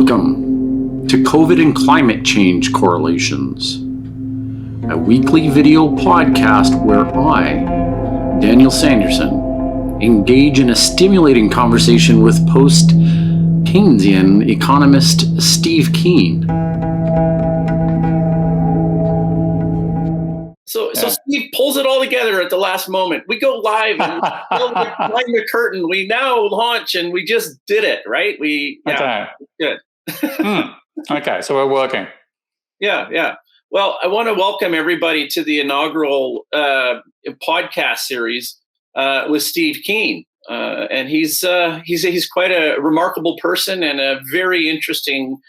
Welcome to COVID and Climate Change Correlations, a weekly video podcast where I, Daniel Sanderson, engage in a stimulating conversation with post-Keynesian economist Steve Keen. So Steve pulls it all together at the last moment. We go live and behind the curtain. We now launch and we just did it, right? Okay. Good. Okay, so we're working. Yeah. Well, I want to welcome everybody to the inaugural podcast series with Steve Keen. And he's quite a remarkable person and a very interesting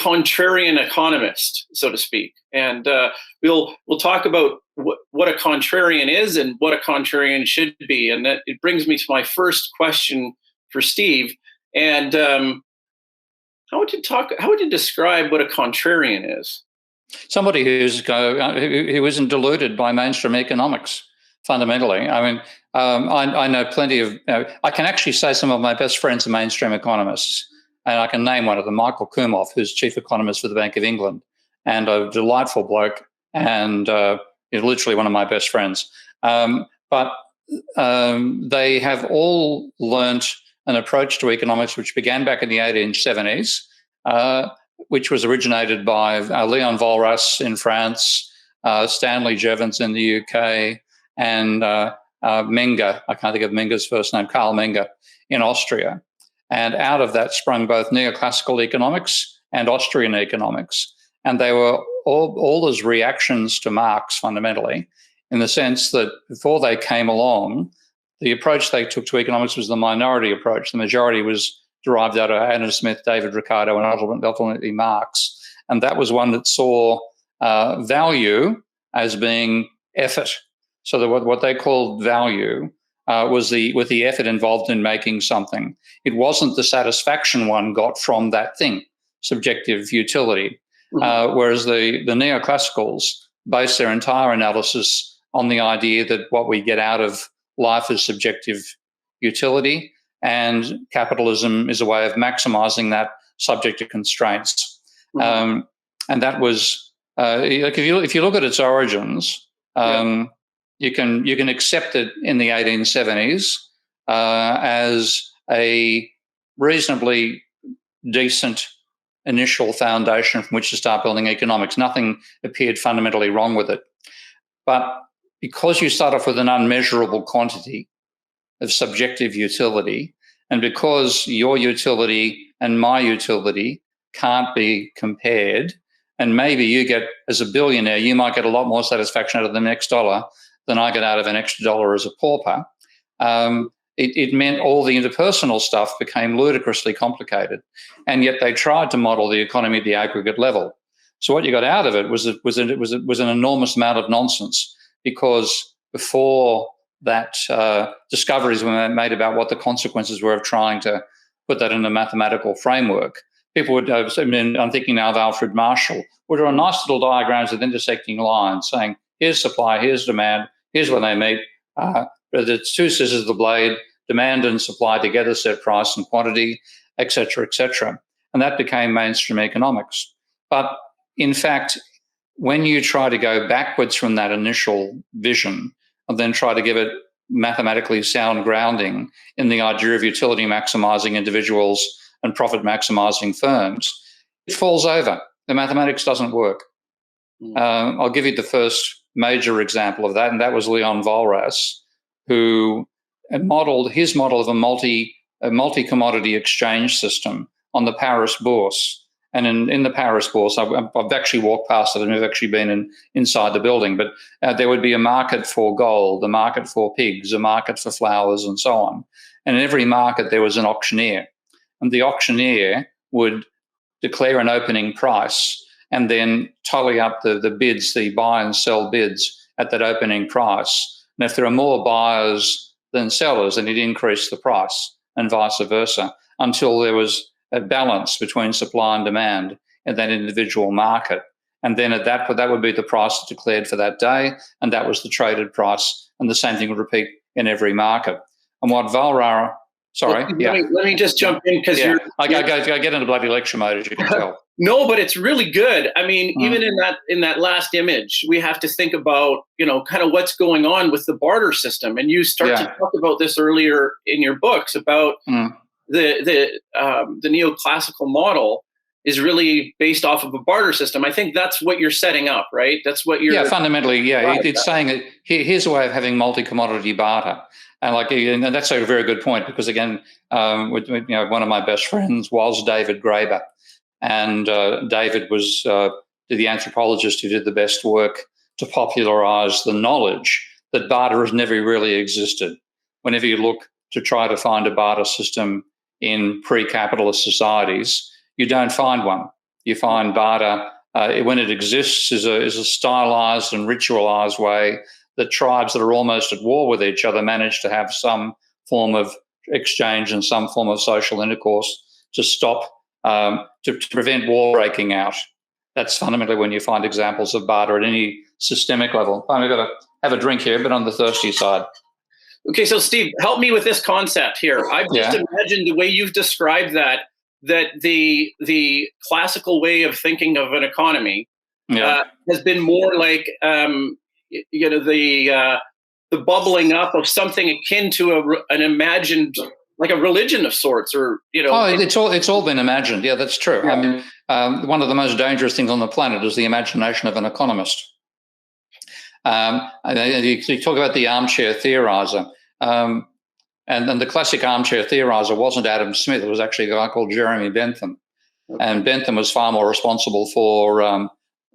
contrarian economist, so to speak. And we'll talk about what a contrarian is and what a contrarian should be. And that it brings me to my first question for Steve. And how would you describe what a contrarian is? Somebody who isn't deluded by mainstream economics, fundamentally. I mean, I know plenty of. I can actually say some of my best friends are mainstream economists. And I can name one of them, Michael Kumhoff, who's chief economist for the Bank of England, and a delightful bloke, and he's literally one of my best friends. But they have all learnt an approach to economics which began back in the 1870s, which was originated by Leon Walras in France, Stanley Jevons in the UK, and Menger, I can't think of Menger's first name, Karl Menger in Austria. And out of that sprung both neoclassical economics and Austrian economics. And they were all as reactions to Marx, fundamentally, in the sense that before they came along, the approach they took to economics was the minority approach. The majority was derived out of Adam Smith, David Ricardo, and ultimately Marx. And that was one that saw value as being effort. So that what they called value was the effort involved in making something. It wasn't the satisfaction one got from that thing, subjective utility. Mm-hmm. Whereas the neoclassicals base their entire analysis on the idea that what we get out of life is subjective utility, and capitalism is a way of maximizing that subject to constraints. Mm-hmm. And that was, if you look at its origins, You can accept it in the 1870s as a reasonably decent initial foundation from which to start building economics. Nothing appeared fundamentally wrong with it. But because you start off with an unmeasurable quantity of subjective utility, and because your utility and my utility can't be compared, and maybe you get, as a billionaire, you might get a lot more satisfaction out of the next dollar than I get out of an extra dollar as a pauper, it meant all the interpersonal stuff became ludicrously complicated. And yet they tried to model the economy at the aggregate level. So what you got out of it was an enormous amount of nonsense, because before that, discoveries were made about what the consequences were of trying to put that in a mathematical framework. People would, I'm thinking now of Alfred Marshall, would draw nice little diagrams with intersecting lines saying, here's supply, here's demand, here's when they meet. The two scissors of the blade, demand and supply together set price and quantity, et cetera, et cetera. And that became mainstream economics. But in fact, when you try to go backwards from that initial vision and then try to give it mathematically sound grounding in the idea of utility maximizing individuals and profit maximizing firms, it falls over. The mathematics doesn't work. I'll give you the first major example of that, and that was Leon Walras, who modeled his model of a multi-commodity exchange system on the Paris Bourse. And in the Paris Bourse, I've actually walked past it. I've never actually been inside the building, but there would be a market for gold, a market for pigs, a market for flowers, and so on. And in every market, there was an auctioneer. And the auctioneer would declare an opening price and then tally up the bids, the buy and sell bids at that opening price. And if there are more buyers than sellers, then it increased the price, and vice versa, until there was a balance between supply and demand in that individual market. And then at that would be the price declared for that day, and that was the traded price, and the same thing would repeat in every market. And what Walras Sorry. Well, let me just jump in because I get into bloody lecture mode, as you can tell. No, but it's really good. I mean, even in that last image, we have to think about, kind of what's going on with the barter system. And you start to talk about this earlier in your books about the neoclassical model is really based off of a barter system. I think that's what you're setting up, right? That's what you're... fundamentally, it's saying that here's a way of having multi-commodity barter. And that's a very good point, because again, one of my best friends was David Graeber, and David was the anthropologist who did the best work to popularize the knowledge that barter has never really existed. Whenever you look to try to find a barter system in pre-capitalist societies, you don't find one. You find barter, when it exists, is a stylized and ritualized way that tribes that are almost at war with each other manage to have some form of exchange and some form of social intercourse to stop, to prevent war breaking out. That's fundamentally when you find examples of barter at any systemic level. I've got to have a drink here, but on the thirsty side. Okay, so Steve, help me with this concept here. I've just imagined the way you've described that the classical way of thinking of an economy has been more like the bubbling up of something akin to an imagined, like a religion of sorts, or it's all been imagined. Yeah, that's true. I mean, one of the most dangerous things on the planet is the imagination of an economist. You talk about the armchair theorizer, and the classic armchair theorizer wasn't Adam Smith. It was actually a guy called Jeremy Bentham. Okay. And Bentham was far more responsible for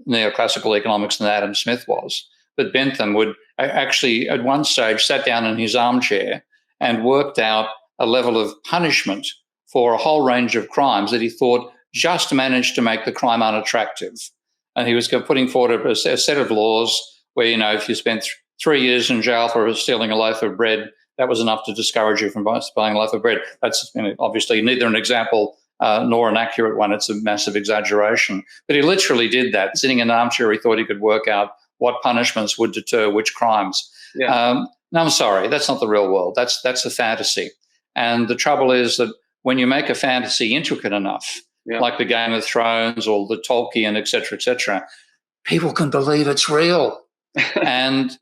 neoclassical economics than Adam Smith was. But Bentham would actually, at one stage, sat down in his armchair and worked out a level of punishment for a whole range of crimes that he thought just managed to make the crime unattractive. And he was putting forward a set of laws where, if you spent 3 years in jail for stealing a loaf of bread, that was enough to discourage you from buying a loaf of bread. That's obviously neither an example nor an accurate one. It's a massive exaggeration. But he literally did that. Sitting in an armchair, he thought he could work out what punishments would deter which crimes. No, I'm sorry, that's not the real world. That's a fantasy. And the trouble is that when you make a fantasy intricate enough, like the Game of Thrones or the Tolkien, et cetera, people can believe it's real. and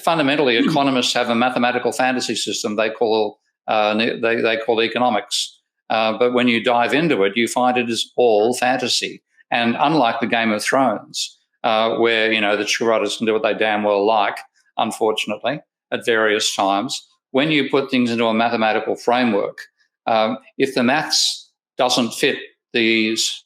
fundamentally, economists have a mathematical fantasy system they call economics. But when you dive into it, you find it is all fantasy. And unlike the Game of Thrones, where the writers can do what they damn well like, unfortunately, at various times, when you put things into a mathematical framework, if the maths doesn't fit these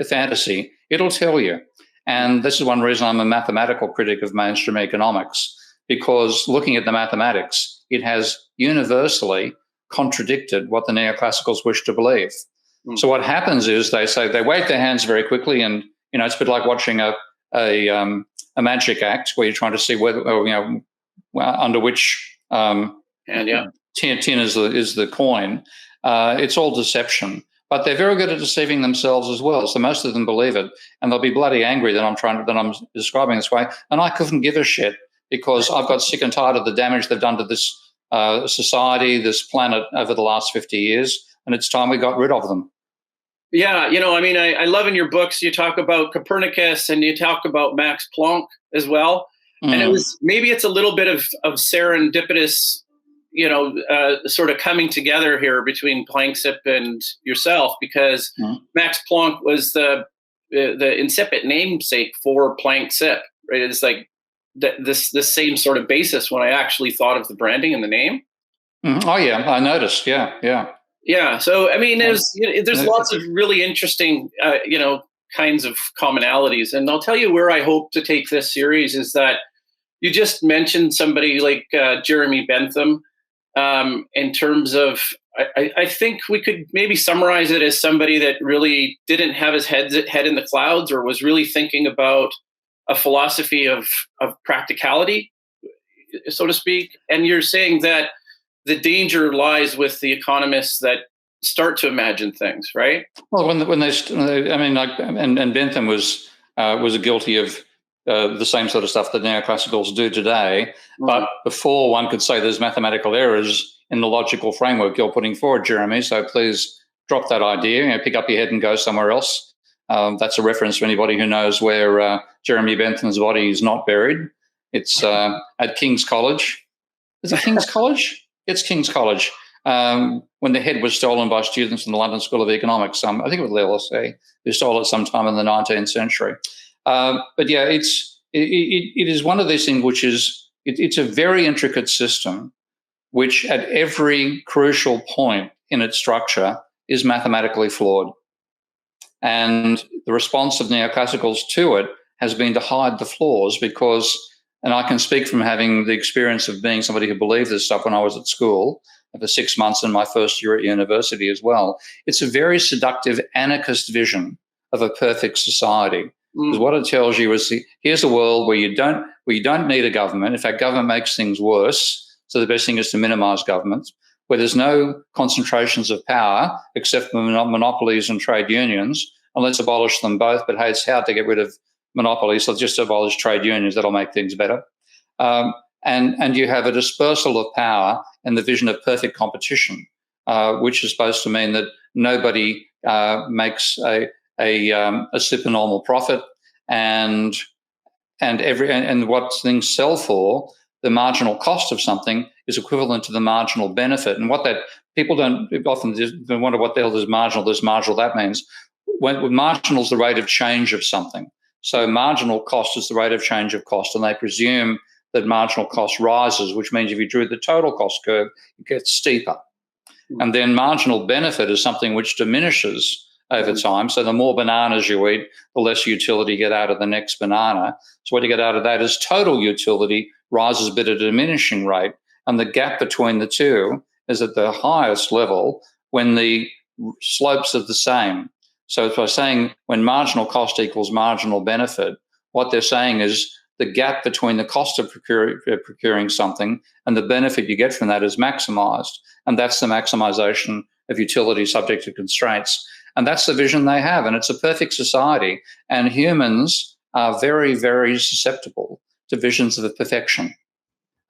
fantasy, it'll tell you. And this is one reason I'm a mathematical critic of mainstream economics, because looking at the mathematics, it has universally contradicted what the neoclassicals wish to believe. So what happens is they wave their hands very quickly, and it's a bit like watching a magic act where you're trying to see whether under which tin is the coin. It's all deception. But they're very good at deceiving themselves as well. So most of them believe it, and they'll be bloody angry that I'm describing this way. And I couldn't give a shit, because I've got sick and tired of the damage they've done to this society, this planet over the last 50 years, and it's time we got rid of them. Yeah, I love in your books you talk about Copernicus and you talk about Max Planck as well. And it's a little bit of serendipitous, sort of coming together here between Planck-Sip and yourself, because Max Planck was the incipient namesake for Planck-Sip, right? It's like this same sort of basis when I actually thought of the branding and the name. Oh yeah, I noticed. Yeah. So there's lots of really interesting, kinds of commonalities, and I'll tell you where I hope to take this series is that you just mentioned somebody like Jeremy Bentham. In terms of, I think we could maybe summarize it as somebody that really didn't have his head in the clouds, or was really thinking about a philosophy of practicality, so to speak. And you're saying that the danger lies with the economists that start to imagine things, right? Well, and Bentham was guilty of the same sort of stuff that neoclassicals do today. But before one could say there's mathematical errors, in the logical framework you're putting forward, Jeremy. So please drop that idea, pick up your head and go somewhere else. That's a reference to anybody who knows where Jeremy Bentham's body is not buried. It's at King's College. Is it King's College? It's King's College. When the head was stolen by students in the London School of Economics. I think it was LSE who stole it sometime in the 19th century. But yeah, it is one of these things which is, it's a very intricate system, which at every crucial point in its structure is mathematically flawed. And the response of neoclassicals to it has been to hide the flaws because, and I can speak from having the experience of being somebody who believed this stuff when I was at school, for 6 months in my first year at university as well. It's a very seductive anarchist vision of a perfect society. Because what it tells you is, here's a world where you don't need a government. In fact, government makes things worse. So the best thing is to minimize government, where there's no concentrations of power except for monopolies and trade unions. And let's abolish them both. But hey, it's hard to get rid of monopolies, so just abolish trade unions. That'll make things better. And you have a dispersal of power and the vision of perfect competition, which is supposed to mean that nobody makes a supernormal profit, and what things sell for, the marginal cost of something is equivalent to the marginal benefit. And what that people don't often wonder what the hell is marginal, this marginal, that means. When marginal is the rate of change of something. So marginal cost is the rate of change of cost, and they presume that marginal cost rises, which means if you drew the total cost curve, it gets steeper. And then marginal benefit is something which diminishes over time. So the more bananas you eat, the less utility you get out of the next banana. So what you get out of that is total utility rises but at a diminishing rate. And the gap between the two is at the highest level when the slopes are the same. So by saying when marginal cost equals marginal benefit, what they're saying is the gap between the cost of procuring something and the benefit you get from that is maximized. And that's the maximization of utility subject to constraints. And that's the vision they have. And it's a perfect society. And humans are very, very susceptible to visions of perfection.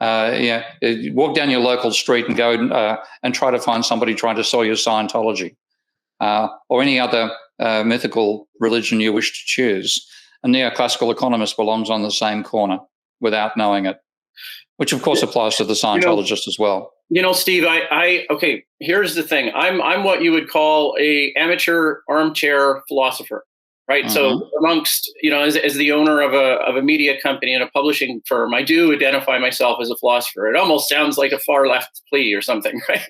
Walk down your local street and go and try to find somebody trying to sell you Scientology or any other mythical religion you wish to choose. A neoclassical economist belongs on the same corner without knowing it, which of course applies to the Scientologist as well. Steve, okay, here's the thing. I'm what you would call a amateur armchair philosopher, right? Mm-hmm. So amongst, as the owner of a media company and a publishing firm, I do identify myself as a philosopher. It almost sounds like a far left plea or something, right?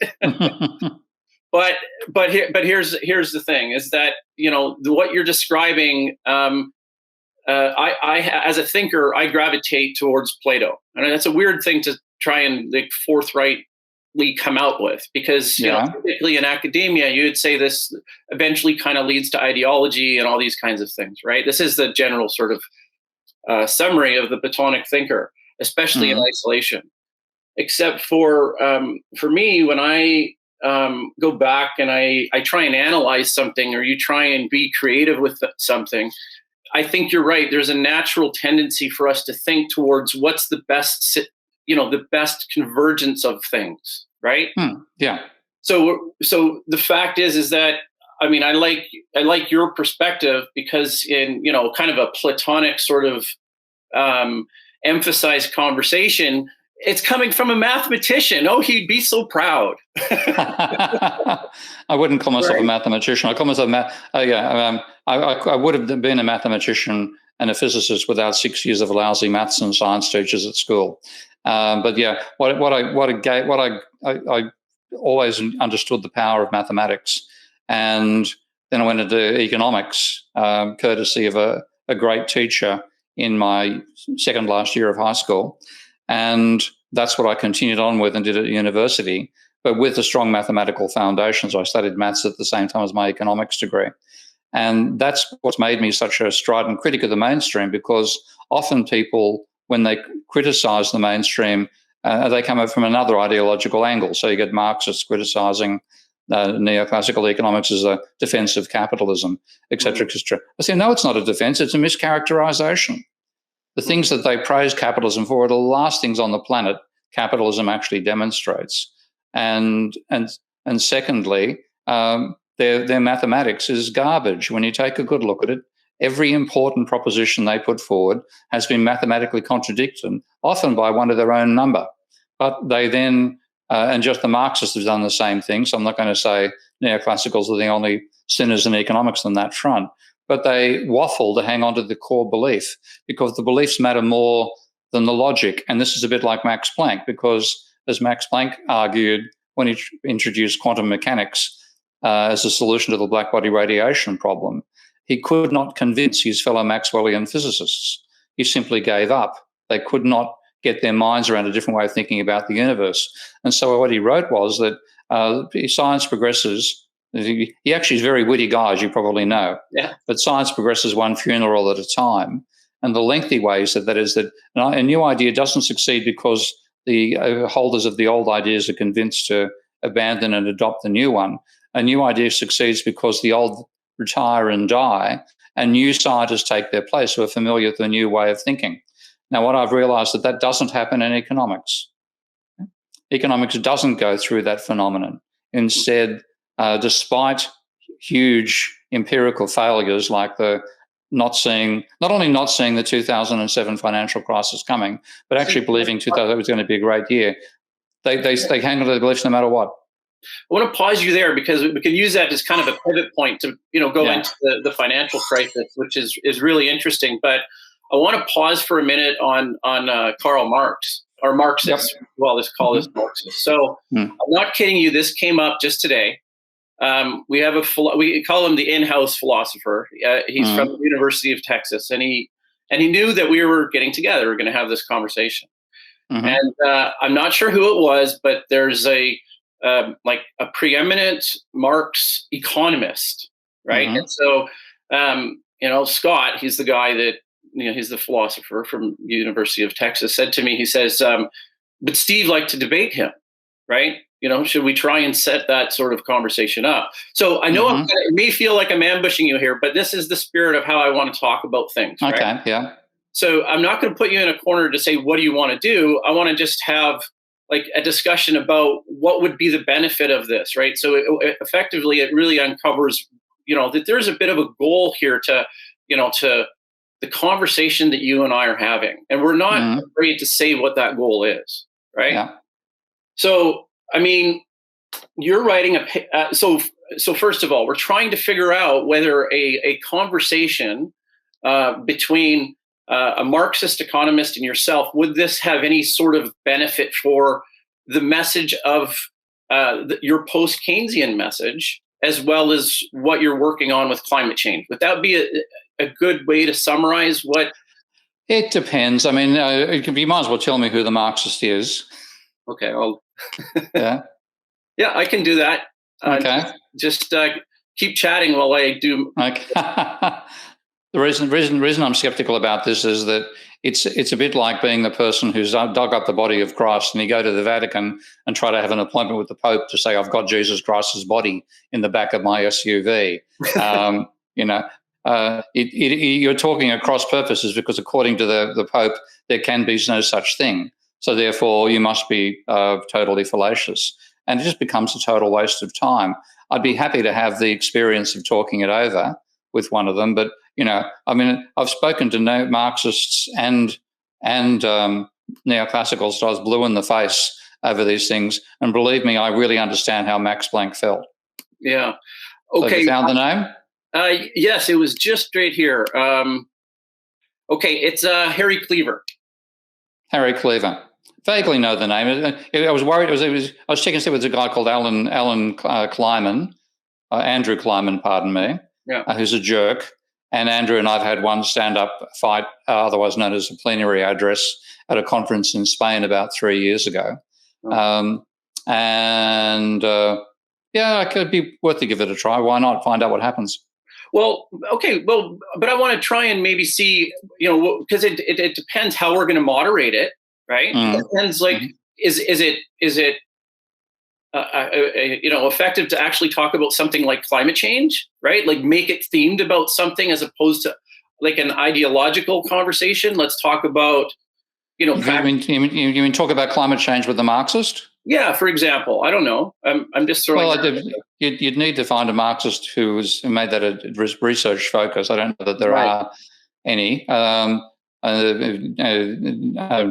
But here's the thing is that, what you're describing, I as a thinker, I gravitate towards Plato. And that's a weird thing to try and forthrightly come out with, because typically in academia, you would say this eventually kind of leads to ideology and all these kinds of things, right? This is the general sort of summary of the Platonic thinker, especially in isolation. Except for me, when I go back and I try and analyze something, or you try and be creative with something, I think you're right. There's a natural tendency for us to think towards what's the best, the best convergence of things, right? Yeah. So the fact is that, I mean, I like your perspective, because in, kind of a Platonic sort of emphasized conversation, it's coming from a mathematician. Oh, he'd be so proud. I wouldn't call myself a mathematician. I call myself I would have been a mathematician and a physicist without 6 years of lousy maths and science teachers at school. But yeah, what I always understood the power of mathematics, and then I went into economics, courtesy of a great teacher in my second last year of high school. And that's what I continued on with and did at university, but with a strong mathematical foundation. So I studied maths at the same time as my economics degree. And that's what's made me such a strident critic of the mainstream, because often people, when they criticize the mainstream, they come up from another ideological angle. So you get Marxists criticizing neoclassical economics as a defense of capitalism, et cetera, et cetera. I say, no, it's not a defense, it's a mischaracterization. The things that they praise capitalism for are the last things on the planet capitalism actually demonstrates. and secondly, their mathematics is garbage. When you take a good look at it, every important proposition they put forward has been mathematically contradicted, often by one of their own number. But they then, and just the Marxists have done the same thing, so I'm not going to say neoclassicals are the only sinners in economics on that front, but they waffle to hang on to the core belief because the beliefs matter more than the logic. And this is a bit like Max Planck, because as Max Planck argued when he introduced quantum mechanics as a solution to the blackbody radiation problem, he could not convince his fellow Maxwellian physicists. He simply gave up. They could not get their minds around a different way of thinking about the universe. And so what he wrote was that science progresses. He actually is a very witty guy, as you probably know. Yeah. But science progresses one funeral at a time. And the lengthy way he said that is that a new idea doesn't succeed because the holders of the old ideas are convinced to abandon and adopt the new one. A new idea succeeds because the old retire and die, and new scientists take their place who are familiar with the new way of thinking. Now, what I've realized that doesn't happen in economics. Economics doesn't go through that phenomenon. Instead, despite huge empirical failures like not only not seeing the 2007 financial crisis coming, but actually believing 2000 was going to be a great year, they hang on to their beliefs no matter what. I want to pause you there because we can use that as kind of a pivot point to go into the financial crisis, which is really interesting. But I want to pause for a minute on Karl Marx, or Marxists. Yep. Well, let's call this Marxist. So I'm not kidding you. This came up just today. We call him the in-house philosopher. He's from the University of Texas, and he knew that we were getting together. We were going to have this conversation. And I'm not sure who it was, but there's a preeminent Marx economist, right? And so, Scott, he's the guy that, he's the philosopher from the University of Texas, said to me, he says, but Steve liked to debate him, right? Should we try and set that sort of conversation up? So I know it may feel like I'm ambushing you here, but this is the spirit of how I want to talk about things. Right? Okay, yeah. So I'm not going to put you in a corner to say, what do you want to do? I want to just have a discussion about what would be the benefit of this, right? So effectively, it really uncovers, that there's a bit of a goal here to the conversation that you and I are having, and we're not afraid to say what that goal is, right? Yeah. So, I mean, you're writing so first of all, we're trying to figure out whether a conversation between a Marxist economist and yourself, would this have any sort of benefit for the message of your post-Keynesian message, as well as what you're working on with climate change? Would that be a good way to summarize what? It depends. I mean, you might as well tell me who the Marxist is. Okay. Yeah. Yeah, I can do that. Okay. Just keep chatting while I do. Okay. The reason I'm skeptical about this is that it's a bit like being the person who's dug up the body of Christ, and you go to the Vatican and try to have an appointment with the Pope to say, I've got Jesus Christ's body in the back of my SUV. You're talking at cross purposes, because according to the Pope, there can be no such thing. So therefore, you must be totally fallacious. And it just becomes a total waste of time. I'd be happy to have the experience of talking it over with one of them, but I've spoken to Marxists and neoclassicals, so I was blue in the face over these things. And believe me, I really understand how Max Planck felt. Yeah. Okay. So have you found the name? Yes, it was just straight here. Okay, it's Harry Cleaver. Harry Cleaver. Vaguely know the name. I was worried. I was checking to see if it was a guy called Alan Kleiman, Andrew Kleiman, pardon me, who's a jerk. And Andrew and I've had one stand-up fight, otherwise known as a plenary address, at a conference in Spain about 3 years ago. It could be worth to give it a try. Why not? Find out what happens. Well, okay. Well, but I want to try and maybe see, because it depends how we're going to moderate it, right? It depends, is it effective to actually talk about something like climate change, right? Like make it themed about something as opposed to like an ideological conversation. Let's talk about, You mean talk about climate change with the Marxist? Yeah, for example, I don't know. I'm just throwing. Well, you'd need to find a Marxist who made that a research focus. I don't know that there are any.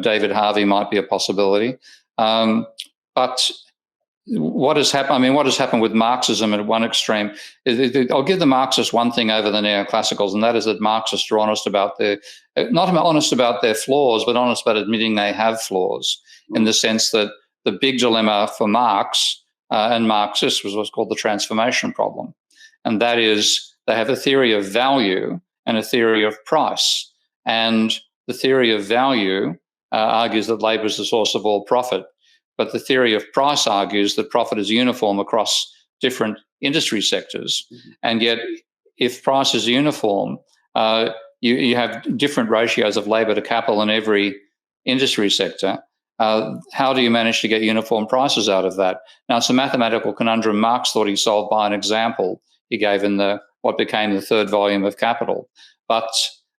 David Harvey might be a possibility, but what has happened? I mean, what has happened with Marxism at one extreme? I'll give the Marxists one thing over the neoclassicals, and that is that Marxists are honest about not honest about their flaws, but honest about admitting they have flaws, in the sense that the big dilemma for Marx and Marxists was what's called the transformation problem, and that is they have a theory of value and a theory of price, and the theory of value argues that labour is the source of all profit. But the theory of price argues that profit is uniform across different industry sectors. Mm-hmm. And yet, if price is uniform, you have different ratios of labour to capital in every industry sector. How do you manage to get uniform prices out of that? Now, it's a mathematical conundrum Marx thought he solved by an example he gave in what became the third volume of Capital. But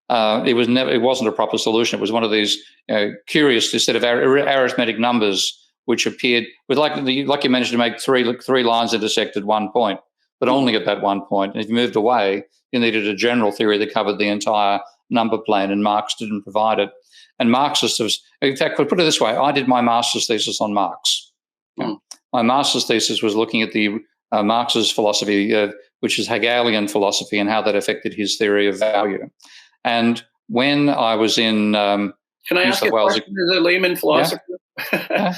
it wasn't a proper solution. It was one of these curious set of arithmetic numbers which appeared with like you managed to make three lines intersect at one point, but only at that one point. And if you moved away, you needed a general theory that covered the entire number plane, and Marx didn't provide it. And Marxists, in fact, put it this way, I did my master's thesis on Marx. Mm. My master's thesis was looking at the Marx's philosophy, which is Hegelian philosophy, and how that affected his theory of value. And when I was in can I ask you a question as a layman philosopher?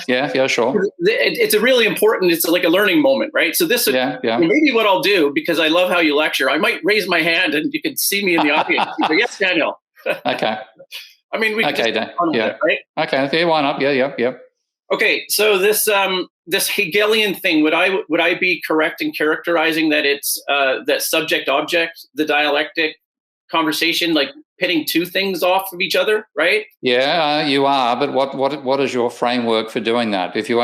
Yeah, sure. It's a really important, it's like a learning moment, right? So this is maybe what I'll do, because I love how you lecture. I might raise my hand and you can see me in the audience. Yes, Daniel. Okay. I mean, we can okay, just it, right? Okay, why not? Yeah. Okay, so this Hegelian thing, would I be correct in characterizing that it's that subject-object, the dialectic conversation, like pitting two things off of each other, right? Yeah, you are. But what is your framework for doing that? If you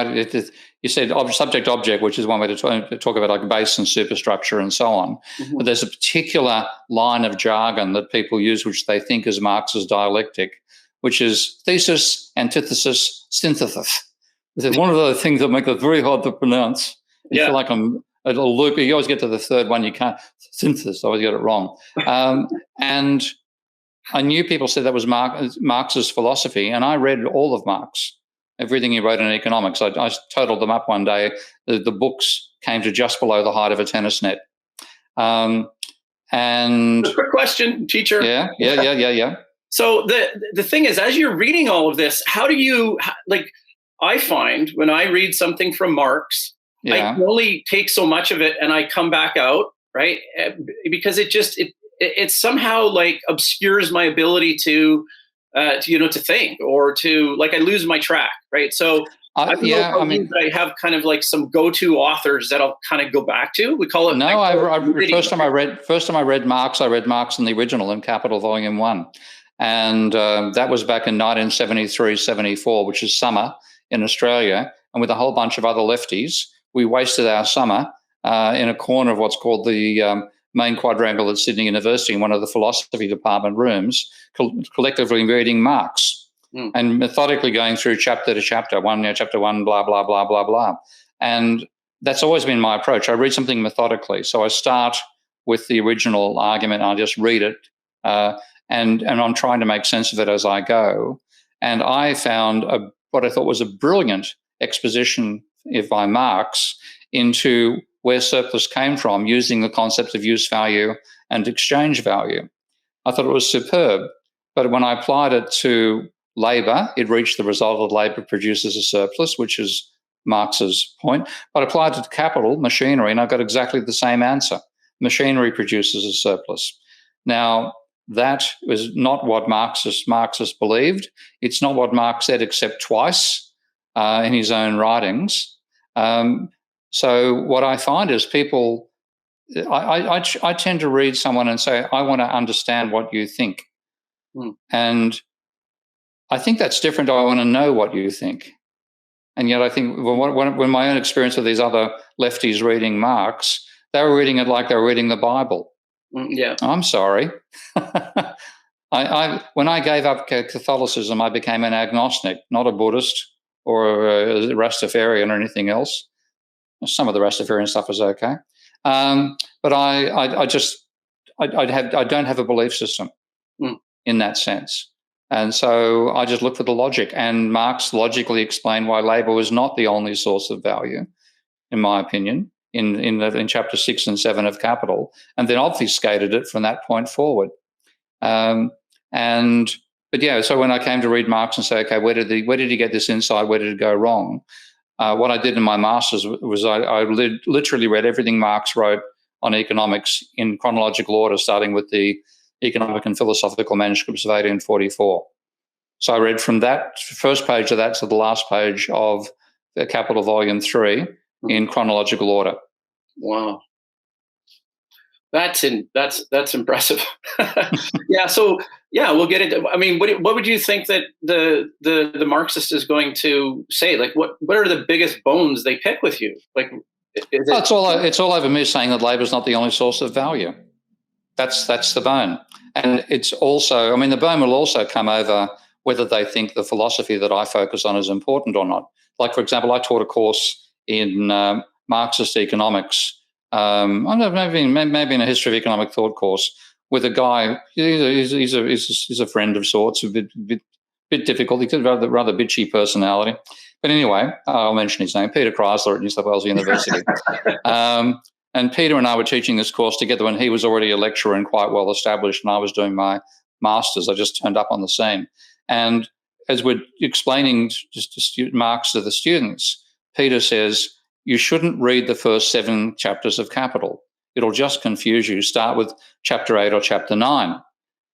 said subject-object, which is one way to talk about like base and superstructure and so on. Mm-hmm. But there's a particular line of jargon that people use, which they think is Marx's dialectic, which is thesis, antithesis, synthesis. It's one of those things that make it very hard to pronounce. You feel like I'm a loop. You always get to the third one, you can't. Synthesis, I always get it wrong. And I knew people said that was Marx's philosophy, and I read all of Marx, everything he wrote in economics. I totaled them up one day. The books came to just below the height of a tennis net. And a quick question, teacher. Yeah. So the thing is, as you're reading all of this, how do you, like, I find when I read something from Marx, I can only take so much of it and I come back out, right? Because it somehow like obscures my ability to think, or to, like, I lose my track, right? So I have kind of like some go-to authors that I'll kind of go back to. We call it. No, first time I read Marx in the original in Capital Volume 1. And that was back in 1973-74, which is summer in Australia. And with a whole bunch of other lefties, we wasted our summer in a corner of what's called the main quadrangle at Sydney University in one of the philosophy department rooms, collectively reading Marx and methodically going through chapter to chapter, chapter one, blah, blah, blah, blah, blah. And that's always been my approach. I read something methodically. So I start with the original argument and I just read it. And I'm trying to make sense of it as I go. And I found what I thought was a brilliant exposition by Marx into where surplus came from, using the concepts of use value and exchange value. I thought it was superb. But when I applied it to labour, it reached the result that labour produces a surplus, which is Marx's point. But I applied it to capital, machinery, and I got exactly the same answer. Machinery produces a surplus. Now, that was not what Marxists believed. It's not what Marx said except twice in his own writings. So what I find is people, I tend to read someone and say, I want to understand what you think. And I think that's different. I want to know what you think. And yet I think when my own experience with these other lefties reading Marx, they were reading it like they were reading the Bible. Yeah. I'm sorry. When I gave up Catholicism, I became an agnostic, not a Buddhist, Rastafarian or anything else. Some of the Rastafarian stuff is okay, but I don't have a belief system in that sense. And so I just look for the logic. And Marx logically explained why labour was not the only source of value, in my opinion, in chapter 6 and 7 of Capital, and then obfuscated it from that point forward. So when I came to read Marx and say, okay, where did he get this insight? Where did it go wrong? What I did in my master's was I literally read everything Marx wrote on economics in chronological order, starting with the economic and philosophical manuscripts of 1844. So I read from that first page of that to the last page of the Capital Volume 3 in chronological order. Wow. That's impressive. Yeah. So we'll get into. I mean, what would you think that the Marxist is going to say? Like, what are the biggest bones they pick with you? Like, it's all over me saying that labour is not the only source of value. That's the bone, and it's also. I mean, the bone will also come over whether they think the philosophy that I focus on is important or not. Like, for example, I taught a course in Marxist economics. Maybe in a history of economic thought course with a guy. He's a friend of sorts, a bit difficult. He's got a rather bitchy personality. But anyway, I'll mention his name, Peter Chrysler at New South Wales University. And Peter and I were teaching this course together when he was already a lecturer and quite well established, and I was doing my master's. I just turned up on the scene. And as we're explaining Marx to the students, Peter says, you shouldn't read the first 7 chapters of Capital. It'll just confuse you. Start with chapter 8 or chapter 9.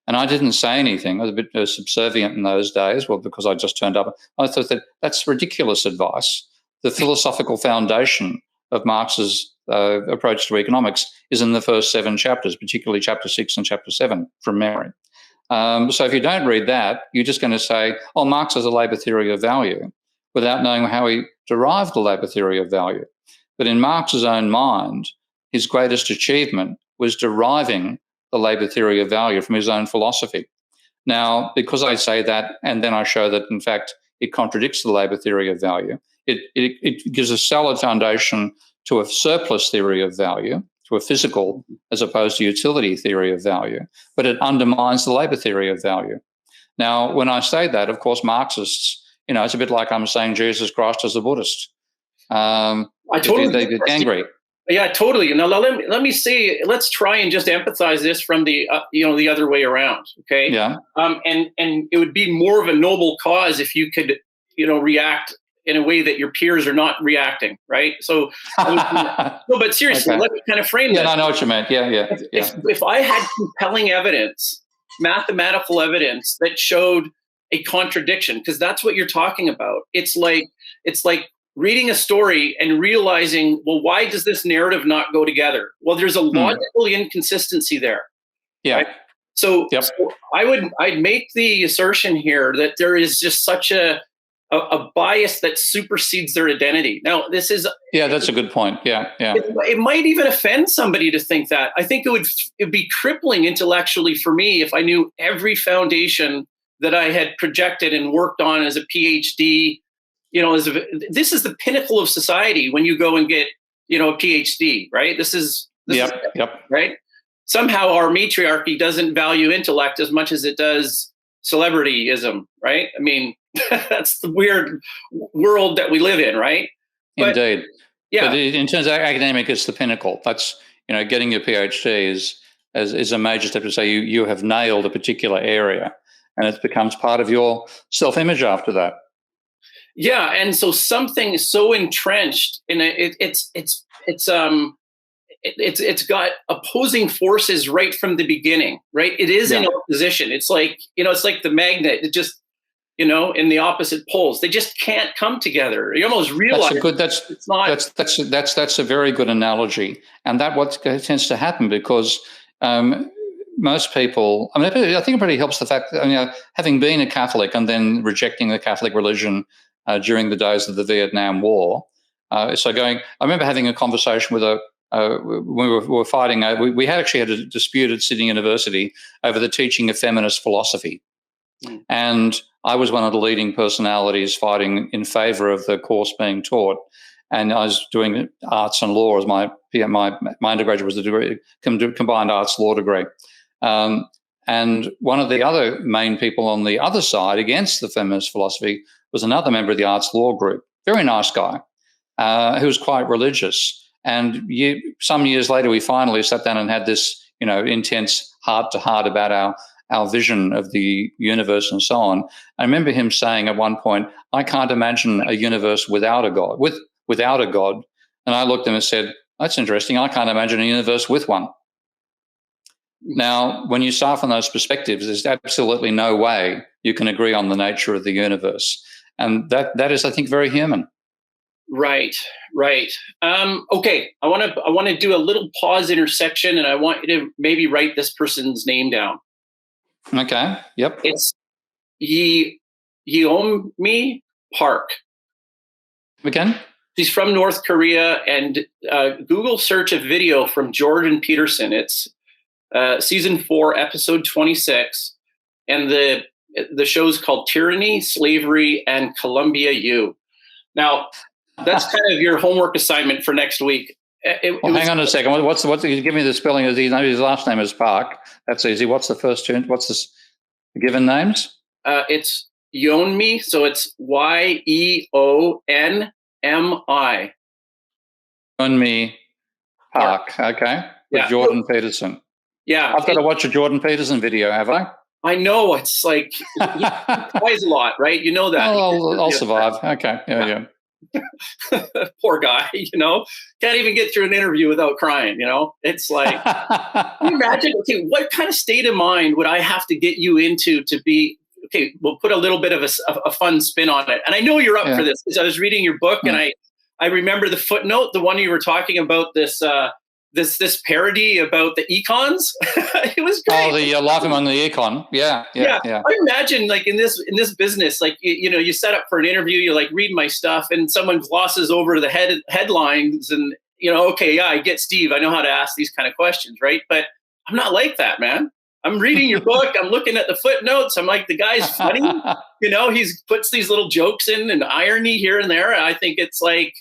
And I didn't say anything. I was a bit subservient in those days, well, because I just turned up. I thought that's ridiculous advice. The philosophical foundation of Marx's approach to economics is in the first 7 chapters, particularly chapter 6 and chapter 7 from memory. So if you don't read that, you're just going to say, oh, Marx has a labour theory of value, without knowing how he derived the labour theory of value. But in Marx's own mind, his greatest achievement was deriving the labour theory of value from his own philosophy. Now, because I say that, and then I show that, in fact, it contradicts the labour theory of value, it gives a solid foundation to a surplus theory of value, to a physical as opposed to utility theory of value, but it undermines the labour theory of value. Now, when I say that, of course, Marxists, it's a bit like I'm saying Jesus Christ as a Buddhist. I totally they get angry. Yeah, totally. Now let me see. Let's try and just empathize this from the the other way around. Okay. Yeah. And it would be more of a noble cause if you could react in a way that your peers are not reacting, right? So no, but seriously, Okay. let me kind of frame this. Yeah, I know what you meant. Yeah. If I had compelling evidence, mathematical evidence that showed a contradiction, because that's what you're talking about. It's like reading a story and realizing, well, why does this narrative not go together? Well, there's a logical inconsistency there. Yeah. Right? So I'd make the assertion here that there is just such a bias that supersedes their identity. Now, this is that's a good point. Yeah. It might even offend somebody to think that. I think it'd be crippling intellectually for me if I knew every foundation that I had projected and worked on as a PhD. This is the pinnacle of society when you go and get a PhD, right? This is right. Somehow our matriarchy doesn't value intellect as much as it does celebrityism, right? I mean, that's the weird world that we live in, right? Indeed. Yeah. But in terms of academic, it's the pinnacle. That's getting your PhD is a major step to say you have nailed a particular area, and it becomes part of your self-image after that. Yeah, and so something so entrenched in it's got opposing forces right from the beginning, right? It is in opposition. It's like it's like the magnet. It just in the opposite poles. They just can't come together. You almost realize that's a very good analogy, and that what tends to happen because most people. I mean, I think it really helps the fact that having been a Catholic and then rejecting the Catholic religion during the days of the Vietnam War. I remember having a conversation with we were fighting. We had actually had a dispute at Sydney University over the teaching of feminist philosophy. And I was one of the leading personalities fighting in favor of the course being taught. And I was doing arts and law as my undergraduate was a degree, combined arts law degree. And one of the other main people on the other side against the feminist philosophy was another member of the arts law group, very nice guy, who was quite religious. And some years later, we finally sat down and had this, intense heart-to-heart about our vision of the universe and so on. I remember him saying at one point, "I can't imagine a universe without a God, without a God." And I looked at him and said, "That's interesting. I can't imagine a universe with one." Now, when you start from those perspectives, there's absolutely no way you can agree on the nature of the universe. And that is, I think, very human. Right. Okay, I want to do a little pause intersection, and I want you to maybe write this person's name down. Okay. Yep. It's Yeonmi Park. Again? She's from North Korea, and Google search a video from Jordan Peterson. It's season 4, episode 26, and the show's called Tyranny, Slavery, and Columbia U. Now, that's kind of your homework assignment for next week. Hang on a second. What's give me the spelling? His last name is Park. That's easy. What's the first two? What's the given names? It's Yeonmi, so it's Yeonmi. Yeonmi Park. Okay. With Jordan Peterson. Yeah. I've got to watch a Jordan Peterson video, have I? I know. It's like, he cries a lot, right? You know that. I'll survive. Okay. Yeah. Poor guy, can't even get through an interview without crying, It's like, can you imagine, okay, what kind of state of mind would I have to get you into to be, okay, we'll put a little bit of a fun spin on it. And I know you're up for this, because I was reading your book and I remember the footnote, the one you were talking about, this parody about the econs. It was great. Oh, the Life Among the Econ. Yeah. I imagine, like, in this business, like, you set up for an interview, you like read my stuff, and someone glosses over the headlines, and okay, yeah, I get Steve. I know how to ask these kind of questions, right? But I'm not like that, man. I'm reading your book. I'm looking at the footnotes. I'm like, the guy's funny. He puts these little jokes in and irony here and there. And I think it's like,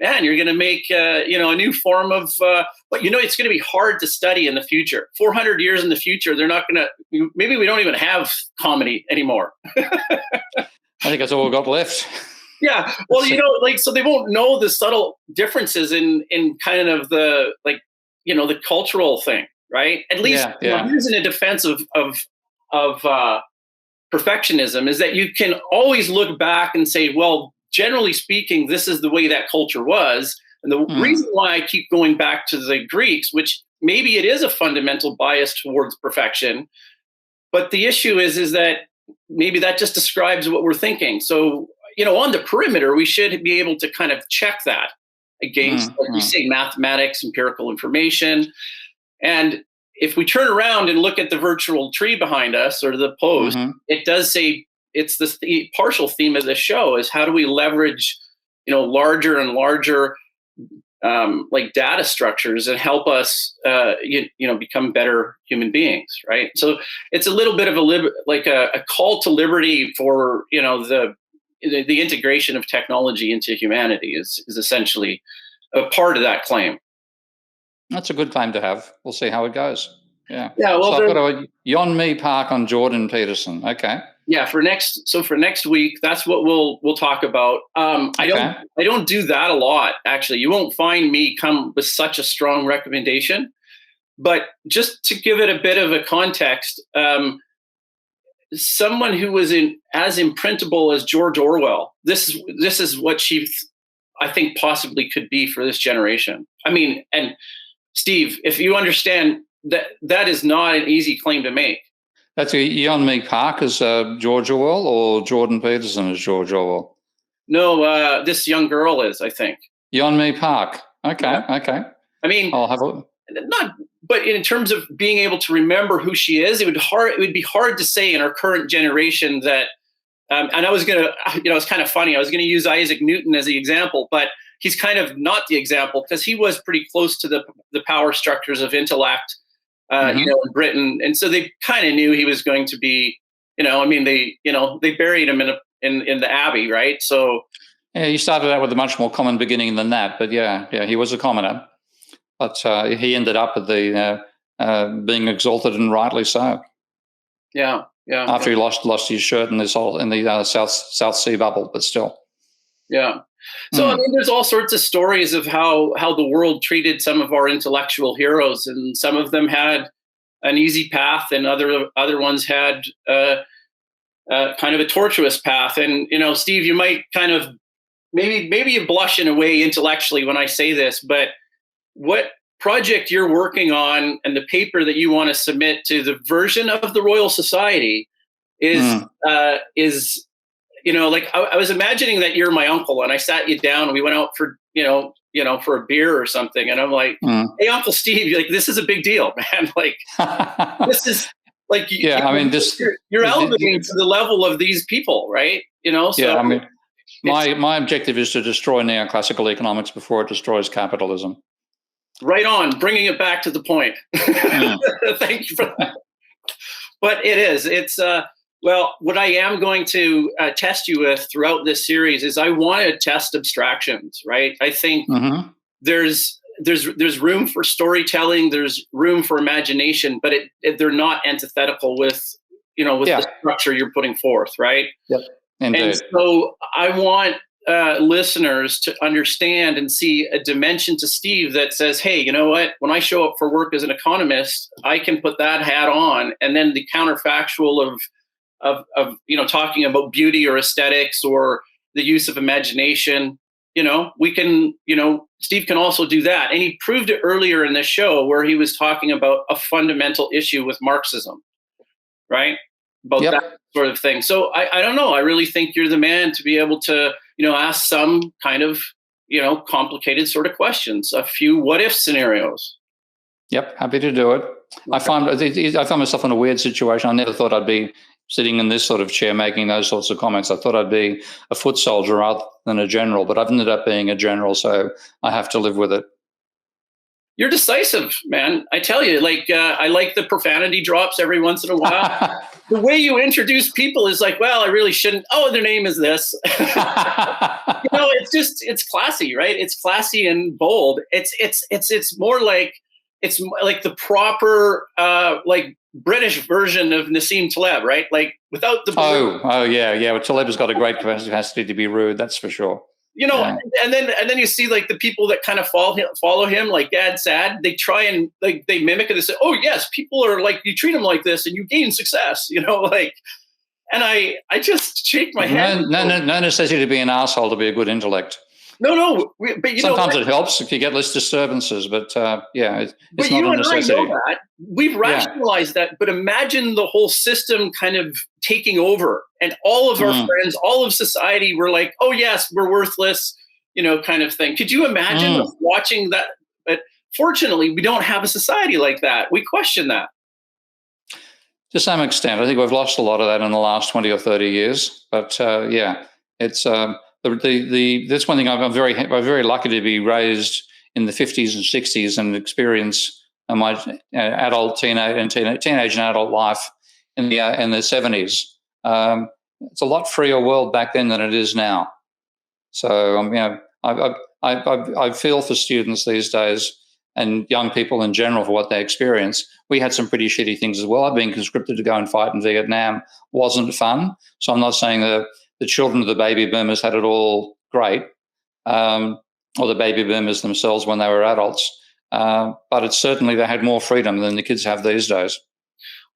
man, you're going to make, a new form of, but it's going to be hard to study in the future. 400 years in the future, they're not going to, maybe we don't even have comedy anymore. I think that's all we've got left. Yeah. Well, so they won't know the subtle differences in kind of the, like, the cultural thing, right? At least here's in a defense of perfectionism, is that you can always look back and say, well, generally speaking, this is the way that culture was. And the reason why I keep going back to the Greeks, which maybe it is a fundamental bias towards perfection, but the issue is that maybe that just describes what we're thinking. So, on the perimeter, we should be able to kind of check that against, like you say, mathematics, empirical information. And if we turn around and look at the virtual tree behind us, or the post, it does say, it's the partial theme of the show is, how do we leverage, larger and larger, like, data structures and help us, become better human beings, right? So it's a little bit of a call to liberty for, the integration of technology into humanity is essentially a part of that claim. That's a good claim to have. We'll see how it goes. Yeah. Yeah. Well, so I've got a Yeonmi Park on Jordan Peterson. Okay. Yeah. For next week, that's what we'll talk about. I don't do that a lot, actually. You won't find me come with such a strong recommendation, but just to give it a bit of a context, someone who was as imprintable as George Orwell, this is what she, I think, possibly could be for this generation. I mean, and Steve, if you understand that is not an easy claim to make. That's Yeonmi Park as George Orwell, or Jordan Peterson as George Orwell? No, this young girl is, I think. Yeonmi Park. Okay, Yeah. Okay. I mean, I'll have a but in terms of being able to remember who she is, it would be hard to say in our current generation that. And I was gonna, it's kind of funny. I was gonna use Isaac Newton as the example, but he's kind of not the example, because he was pretty close to the power structures of intellect, in Britain, and so they kind of knew he was going to be I mean, they buried him in the abbey, right? So yeah, he started out with a much more common beginning than that, but yeah, he was a commoner, but he ended up at the being exalted, and rightly so. Yeah. After he lost his shirt in the South Sea bubble, but still. Yeah. So I mean, there's all sorts of stories of how the world treated some of our intellectual heroes, and some of them had an easy path, and other ones had kind of a tortuous path. And Steve, you might kind of maybe you blush in a way intellectually when I say this, but what project you're working on and the paper that you want to submit to the version of the Royal Society is like I was imagining that you're my uncle, and I sat you down and we went out for for a beer or something, and I'm like, hey, Uncle Steve, like, this is a big deal, man. Like, this is like, I mean, you're elevating to the level of these people, right? So yeah, I mean, my objective is to destroy neoclassical economics before it destroys capitalism. Right on, bringing it back to the point. Thank you for that. But it's well, what I am going to test you with throughout this series is I want to test abstractions, right? I think there's room for storytelling, there's room for imagination, but they're not antithetical with the structure you're putting forth, right? Yep. Indeed. And so I want listeners to understand and see a dimension to Steve that says, hey, you know what? When I show up for work as an economist, I can put that hat on, and then the counterfactual of talking about beauty or aesthetics or the use of imagination, we can, Steve can also do that. And he proved it earlier in the show where he was talking about a fundamental issue with Marxism, right? About that sort of thing. So I don't know. I really think you're the man to be able to, ask some kind of, complicated sort of questions, a few what if scenarios. Yep. Happy to do it. Okay. I found myself in a weird situation. I never thought I'd be sitting in this sort of chair making those sorts of comments. I thought I'd be a foot soldier rather than a general, but I've ended up being a general, so I have to live with it. You're decisive, man. I tell you, like, I like the profanity drops every once in a while. The way you introduce people is like, well, I really shouldn't. Oh, their name is this. It's classy, right? It's classy and bold. It's more like, it's like the proper, like, British version of Nassim Taleb, right? Like, without the. Oh, yeah. Well, Taleb has got a great capacity to be rude. That's for sure. And then you see, like, the people that kind of follow him, like Dad Sad, they try and, like, they mimic it and say, oh yes, people are like, you treat them like this and you gain success, like, and I just shake my head. No necessity to be an asshole to be a good intellect. No, but sometimes it helps if you get less disturbances, but it's not a necessity. I know that. We've rationalized that, but imagine the whole system kind of taking over, and all of our friends, all of society were like, oh yes, we're worthless, kind of thing. Could you imagine us watching that? But fortunately, we don't have a society like that. We question that. To some extent, I think we've lost a lot of that in the last 20 or 30 years, but it's that's one thing. I'm very lucky to be raised in the 50s and 60s and experience my teenage and adult life in the 70s. It's a lot freer world back then than it is now. So I feel for students these days and young people in general for what they experience. We had some pretty shitty things as well. Being conscripted to go and fight in Vietnam wasn't fun. So I'm not saying that the children of the baby boomers had it all great, or the baby boomers themselves when they were adults. But it's certainly they had more freedom than the kids have these days.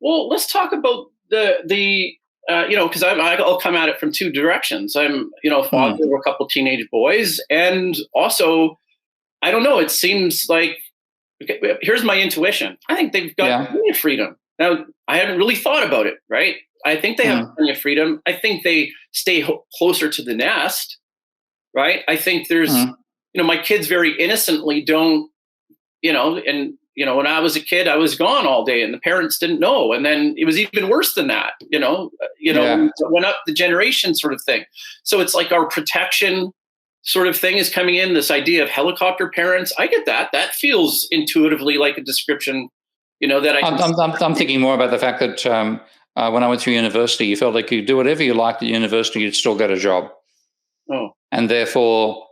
Well, let's talk about the because I'll come at it from two directions. I'm father of a couple of teenage boys, and also I don't know. It seems like, here's my intuition. I think they've got plenty of freedom. Now, I hadn't really thought about it, right? I think they have plenty of freedom. I think they stay closer to the nest, right? I think there's, my kids very innocently don't, when I was a kid, I was gone all day and the parents didn't know. And then it was even worse than that, it went up the generation sort of thing. So it's like our protection sort of thing is coming in, this idea of helicopter parents. I get that. That feels intuitively like a description, that I'm thinking more about the fact that when I went through university, you felt like you could do whatever you liked at university, you'd still get a job. Oh. And therefore,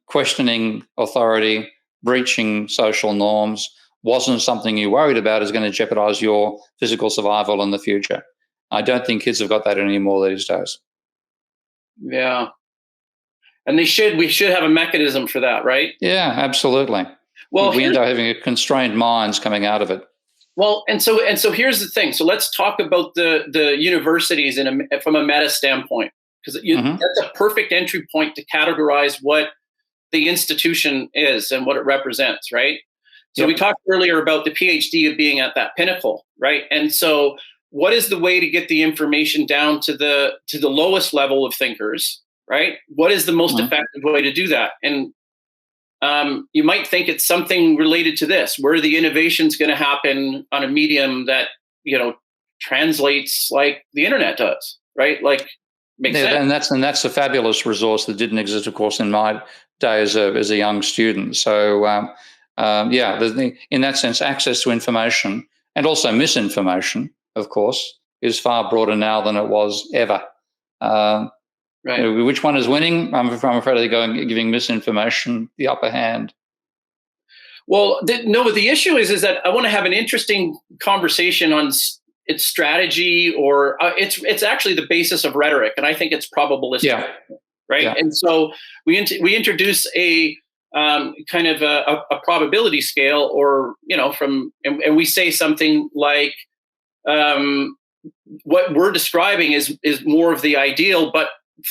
questioning authority, breaching social norms wasn't something you worried about is going to jeopardize your physical survival in the future. I don't think kids have got that anymore these days. Yeah. And we should have a mechanism for that, right? Yeah, absolutely. Well, we end up having a constrained minds coming out of it. Well, and so here's the thing. So let's talk about the universities from a meta standpoint, because that's a perfect entry point to categorize what the institution is and what it represents, right? So we talked earlier about the PhD being at that pinnacle, right? And so what is the way to get the information down to the lowest level of thinkers, right? What is the most effective way to do that? And you might think it's something related to this, where the innovation's going to happen on a medium that, translates like the internet does, right? Like, makes sense. And that's a fabulous resource that didn't exist, of course, in my day as a young student. So, in that sense, access to information and also misinformation, of course, is far broader now than it was ever. Right. Which one is winning? I'm afraid they're giving misinformation the upper hand. Well, the issue is that I want to have an interesting conversation on its strategy, or it's actually the basis of rhetoric, and I think it's probabilistic, right? Yeah. And so we introduce a kind of a probability scale, or and we say something like what we're describing is more of the ideal, but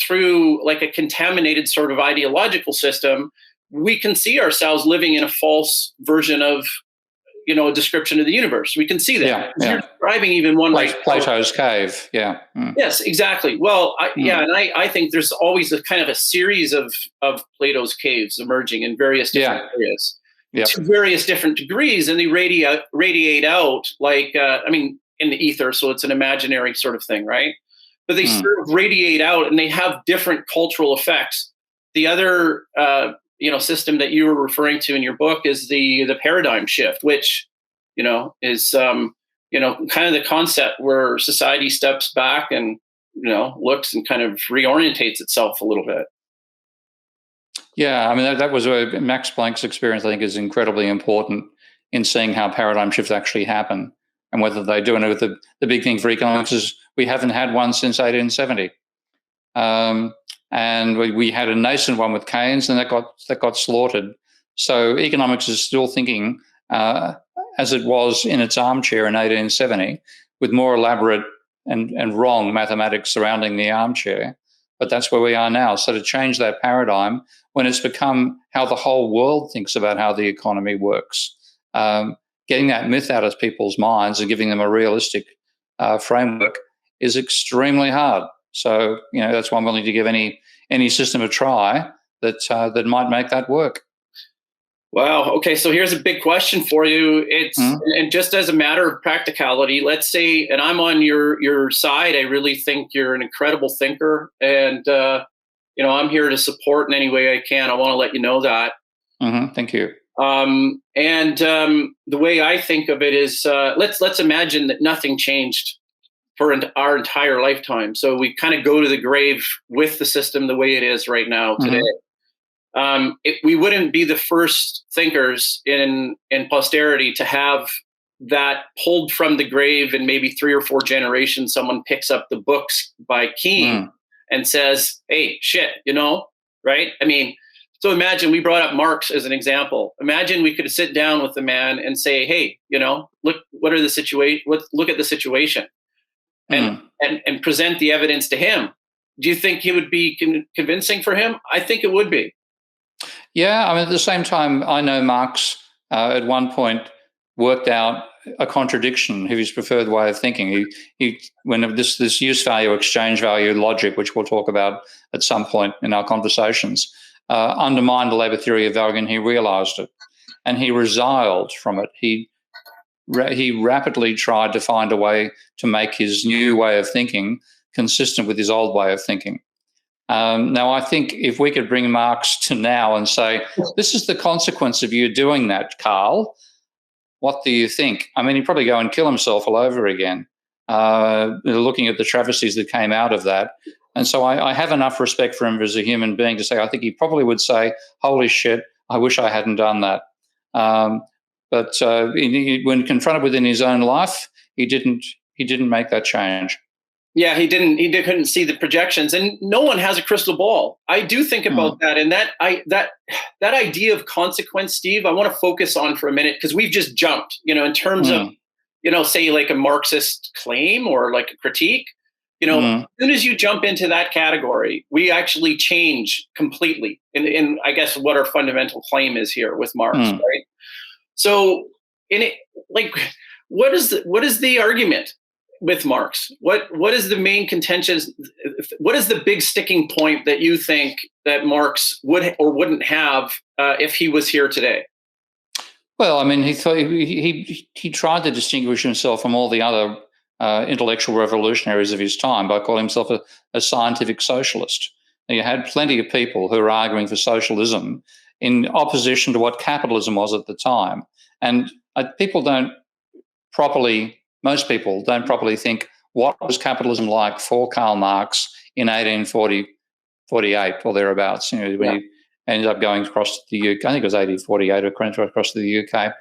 through like a contaminated sort of ideological system, we can see ourselves living in a false version of, a description of the universe. We can see that. You're describing even one like Plato's cave. Yeah. Yes, exactly. Well, and I think there's always a kind of a series of Plato's caves emerging in various different areas to various different degrees, and they radiate out like in the ether, so it's an imaginary sort of thing, right? But they sort of radiate out, and they have different cultural effects. The other system that you were referring to in your book is the paradigm shift, which is kind of the concept where society steps back and looks and kind of reorientates itself a little bit. Yeah, I mean that was Max Planck's experience. I think is incredibly important in seeing how paradigm shifts actually happen. And whether they do it, the big thing for economics is we haven't had one since 1870, and we had a nascent one with Keynes, and that got slaughtered. So economics is still thinking as it was in its armchair in 1870, with more elaborate and wrong mathematics surrounding the armchair. But that's where we are now. So to change that paradigm, when it's become how the whole world thinks about how the economy works. Getting that myth out of people's minds and giving them a realistic framework is extremely hard. So, that's why I'm willing to give any system a try that might make that work. Wow. Okay. So here's a big question for you. It's and just as a matter of practicality, let's say, and I'm on your side. I really think you're an incredible thinker, and I'm here to support in any way I can. I want to let you know that. Thank you. The way I think of it is, let's imagine that nothing changed for our entire lifetime. So we kind of go to the grave with the system the way it is right now today. We wouldn't be the first thinkers in posterity to have that pulled from the grave, and maybe 3 or 4 generations, someone picks up the books by Keynes and says, "Hey, shit, right?" I mean, so imagine we brought up Marx as an example. Imagine we could sit down with the man and say, "Hey, look, look at the situation, and present the evidence to him." Do you think it would be convincing for him? I think it would be. Yeah, I mean, at the same time, I know Marx at one point worked out a contradiction of his preferred way of thinking. He when this use value, exchange value logic, which we'll talk about at some point in our conversations, undermined the labour theory of value, and he realised it, and he resiled from it. He rapidly tried to find a way to make his new way of thinking consistent with his old way of thinking. Now, I think if we could bring Marx to now and say, this is the consequence of you doing that, Karl, what do you think? I mean, he'd probably go and kill himself all over again. looking at the travesties that came out of that. And so I have enough respect for him as a human being to say I think he probably would say, holy shit, I wish I hadn't done that. But when confronted within his own life, he didn't make that change. Yeah, he didn't. He couldn't see the projections, and no one has a crystal ball. I do think about that, and that idea of consequence, Steve. I want to focus on for a minute because we've just jumped, in terms of, say like a Marxist claim or like a critique. As soon as you jump into that category, we actually change completely. In I guess what our fundamental claim is here with Marx, right? So, what is the argument with Marx? What is the main contention? What is the big sticking point that you think that Marx would or wouldn't have if he was here today? Well, I mean, he tried to distinguish himself from all the other intellectual revolutionaries of his time by calling himself a scientific socialist. And you had plenty of people who were arguing for socialism in opposition to what capitalism was at the time. And most people don't properly think what was capitalism like for Karl Marx in 1848 or thereabouts, when he ended up going across the UK. I think it was 1848 across the UK.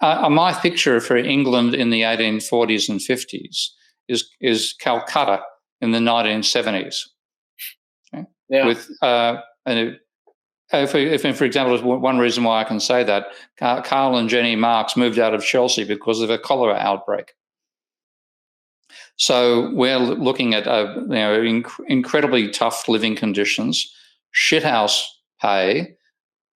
My picture for England in the 1840s and 50s is Calcutta in the 1970s. Okay? Yeah. With for example, one reason why I can say that, Karl and Jenny Marx moved out of Chelsea because of a cholera outbreak. So we're looking at incredibly tough living conditions, shithouse pay,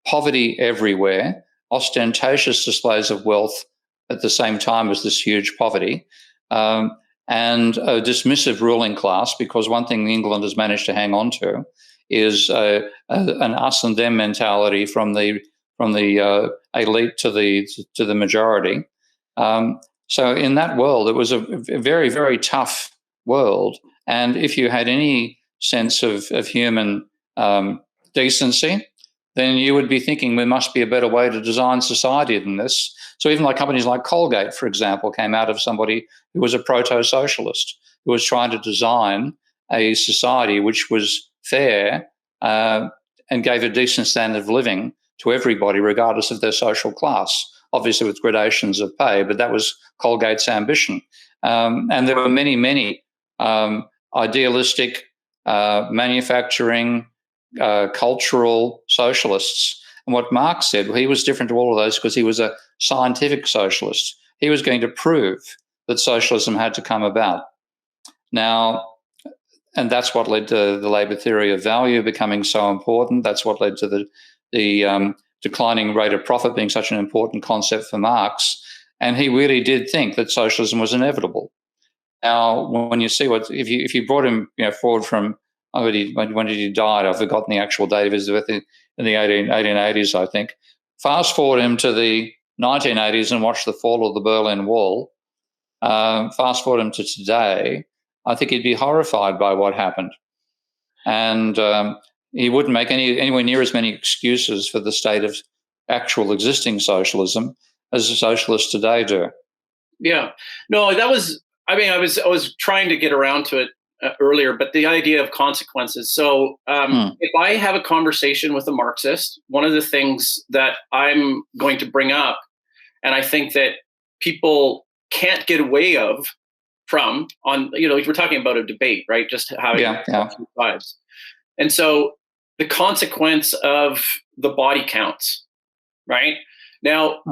poverty everywhere, ostentatious displays of wealth at the same time as this huge poverty, and a dismissive ruling class, because one thing England has managed to hang on to is an us and them mentality from the elite to the majority. So in that world, it was a very, very tough world. And if you had any sense of human decency, then you would be thinking there must be a better way to design society than this. So even like companies like Colgate, for example, came out of somebody who was a proto-socialist, who was trying to design a society which was fair and gave a decent standard of living to everybody, regardless of their social class, obviously with gradations of pay, but that was Colgate's ambition. And there were many, many idealistic manufacturing, cultural socialists. And what Marx said, well, he was different to all of those because he was a scientific socialist. He was going to prove that socialism had to come about. Now, and that's what led to the labour theory of value becoming so important. That's what led to the declining rate of profit being such an important concept for Marx. And he really did think that socialism was inevitable. Now, when you see if you brought him forward from, when did he die? I've forgotten the actual date of his death, in the 1880s, I think. Fast forward him to the 1980s and watch the fall of the Berlin Wall. Fast forward him to today, I think he'd be horrified by what happened. And he wouldn't make anywhere near as many excuses for the state of actual existing socialism as the socialists today do. Yeah. No, that was, I was trying to get around to it earlier, but the idea of consequences. So if I have a conversation with a Marxist, one of the things that I'm going to bring up, and I think that people can't get away from we're talking about a debate, right? Just how two sides. And so the consequence of the body counts, right? Now,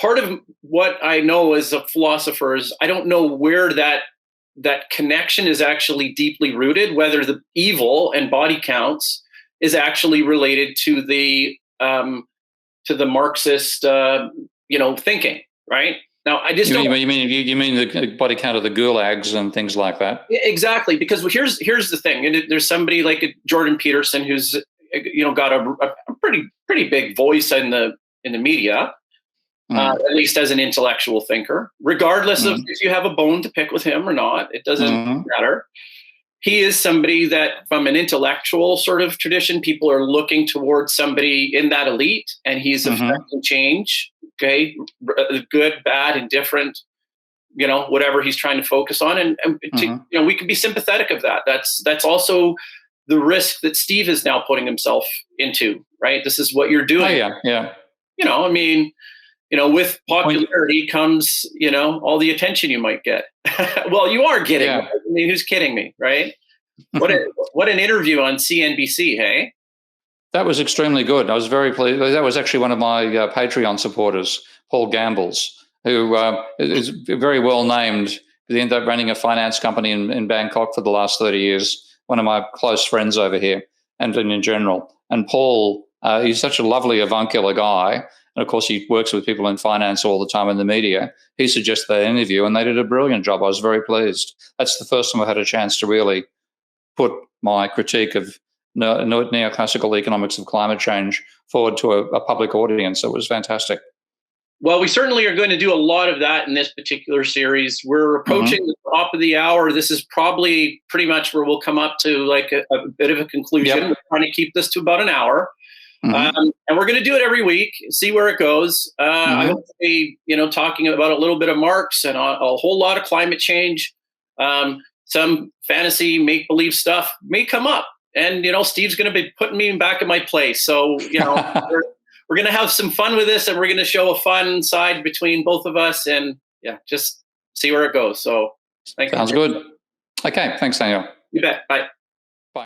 part of what I know as a philosopher is I don't know where that connection is actually deeply rooted, whether the evil and body counts is actually related to the Marxist thinking, right? Now, I just don't. You mean the body count of the gulags and things like that? Exactly, because here's the thing, and there's somebody like Jordan Peterson who's got a pretty big voice in the media, at least as an intellectual thinker. Regardless of if you have a bone to pick with him or not, it doesn't matter. He is somebody that, from an intellectual sort of tradition, people are looking towards somebody in that elite, and he's affecting change. Okay, good, bad, indifferent, whatever he's trying to focus on, and we can be sympathetic of that. That's also the risk that Steve is now putting himself into, right? This is what you're doing. Oh, yeah. With popularity comes, all the attention you might get. Well, you are getting. Yeah. Right? I mean, who's kidding me, right? What an interview on CNBC, hey? That was extremely good. I was very pleased. That was actually one of my Patreon supporters, Paul Gambles, who is very well named. He ended up running a finance company in Bangkok for the last 30 years. One of my close friends over here, and in general. And Paul, he's such a lovely, avuncular guy. And of course, he works with people in finance all the time in the media. He suggested that interview, and they did a brilliant job. I was very pleased. That's the first time I had a chance to really put my critique of neoclassical economics of climate change forward to a public audience. It was fantastic. Well, we certainly are going to do a lot of that in this particular series. We're approaching the top of the hour. This is probably pretty much where we'll come up to like a bit of a conclusion. Yep. We're trying to keep this to about an hour. And we're going to do it every week, see where it goes. I hope to be, talking about a little bit of Marx and a whole lot of climate change. Some fantasy make-believe stuff may come up. And, Steve's going to be putting me back in my place. So, we're going to have some fun with this, and we're going to show a fun side between both of us, and just see where it goes. So thank you. Sounds good. Okay. Thanks, Daniel. You bet. Bye.